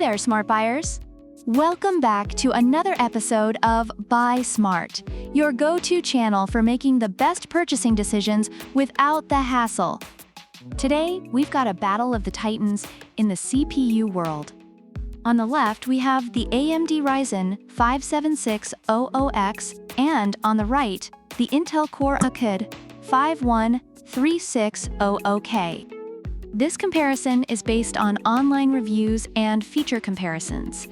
there, smart buyers! Welcome back to another episode of Buy Smart, your go-to channel for making the best purchasing decisions without the hassle. Today, we've got a battle of the titans in the CPU world. On the left, we have the AMD Ryzen 5-7600X, and on the right, the Intel Core i5-13600K. This comparison is based on online reviews and feature comparisons.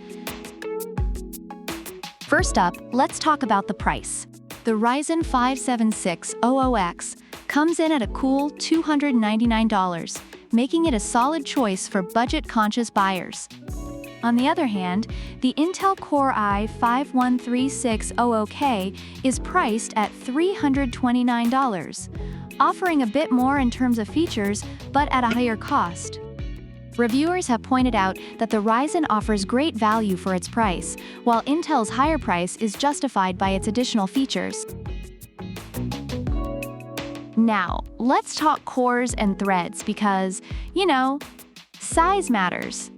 First up, let's talk about the price. The Ryzen 5-7600X comes in at a cool $299, making it a solid choice for budget-conscious buyers. On the other hand, the Intel Core i5-13600K is priced at $329, offering a bit more in terms of features, but at a higher cost. Reviewers have pointed out that the Ryzen offers great value for its price, while Intel's higher price is justified by its additional features. Now, let's talk cores and threads because, size matters.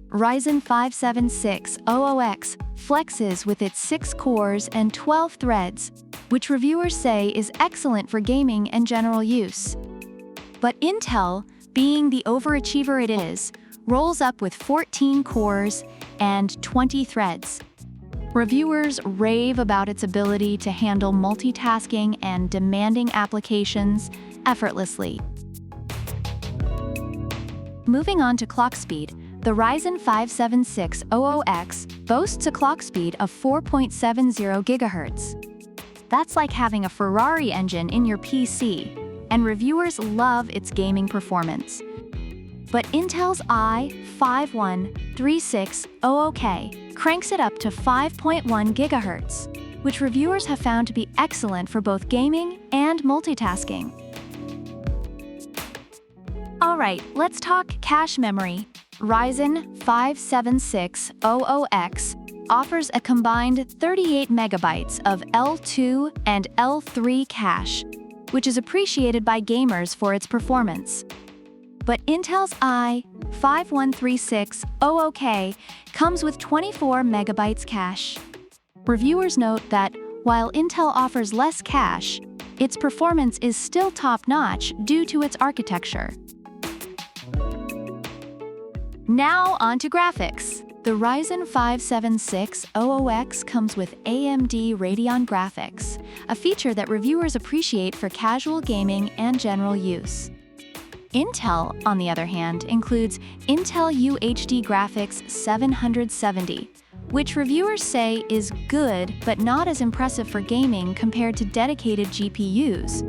Ryzen 5-7600X flexes with its 6 cores and 12 threads, which reviewers say is excellent for gaming and general use. But Intel, being the overachiever it is, rolls up with 14 cores and 20 threads. Reviewers rave about its ability to handle multitasking and demanding applications effortlessly. Moving on to clock speed, the Ryzen 5-7600X boasts a clock speed of 4.70 GHz. That's like having a Ferrari engine in your PC, and reviewers love its gaming performance. But Intel's i5-13600K cranks it up to 5.1 GHz, which reviewers have found to be excellent for both gaming and multitasking. Alright, let's talk cache memory. Ryzen 5-7600X offers a combined 38 MB of L2 and L3 cache, which is appreciated by gamers for its performance. But Intel's i5-13600K comes with 24 MB cache. Reviewers note that while Intel offers less cache, its performance is still top-notch due to its architecture. Now on to graphics. The Ryzen 5-7600X comes with AMD Radeon graphics, a feature that reviewers appreciate for casual gaming and general use. Intel, on the other hand, includes Intel UHD Graphics 770, which reviewers say is good but not as impressive for gaming compared to dedicated GPUs.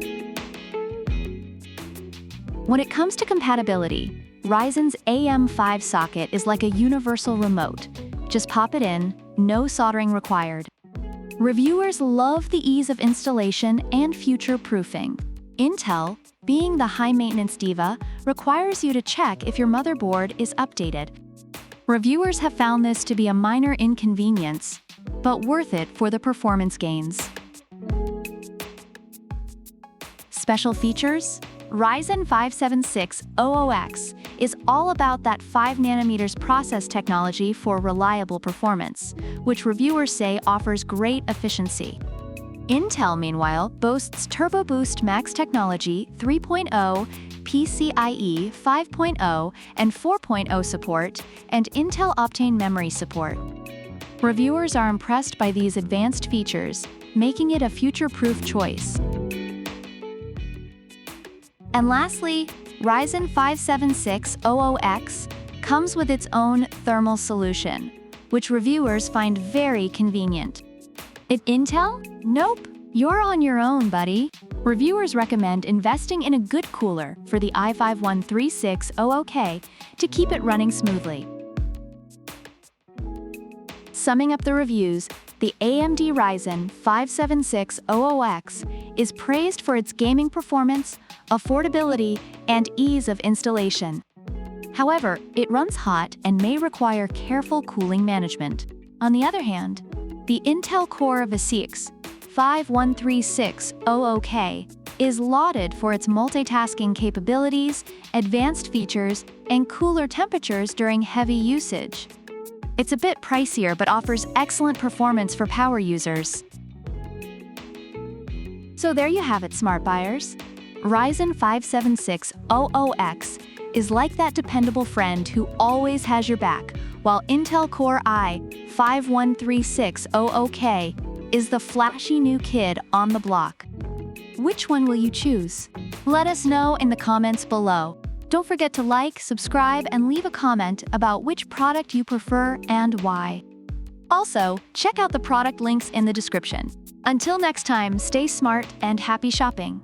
When it comes to compatibility, Ryzen's AM5 socket is like a universal remote. Just pop it in, no soldering required. Reviewers love the ease of installation and future-proofing. Intel, being the high-maintenance diva, requires you to check if your motherboard is updated. Reviewers have found this to be a minor inconvenience, but worth it for the performance gains. Special features? Ryzen 5-7600X is all about that 5nm process technology for reliable performance, which reviewers say offers great efficiency. Intel, meanwhile, boasts Turbo Boost Max Technology 3.0, PCIe 5.0 and 4.0 support, and Intel Optane memory support. Reviewers are impressed by these advanced features, making it a future-proof choice. And lastly, Ryzen 5-7600X comes with its own thermal solution, which reviewers find very convenient. At Intel? Nope, you're on your own, buddy. Reviewers recommend investing in a good cooler for the i5-13600K to keep it running smoothly. Summing up the reviews, the AMD Ryzen 5-7600X is praised for its gaming performance, affordability, and ease of installation. However, it runs hot and may require careful cooling management. On the other hand, the Intel Core i5-13600K is lauded for its multitasking capabilities, advanced features, and cooler temperatures during heavy usage. It's a bit pricier but offers excellent performance for power users. So there you have it, smart buyers. Ryzen 5-7600X is like that dependable friend who always has your back, while Intel Core i5-13600K is the flashy new kid on the block. Which one will you choose? Let us know in the comments below. Don't forget to like, subscribe, and leave a comment about which product you prefer and why. Also, check out the product links in the description. Until next time, stay smart and happy shopping.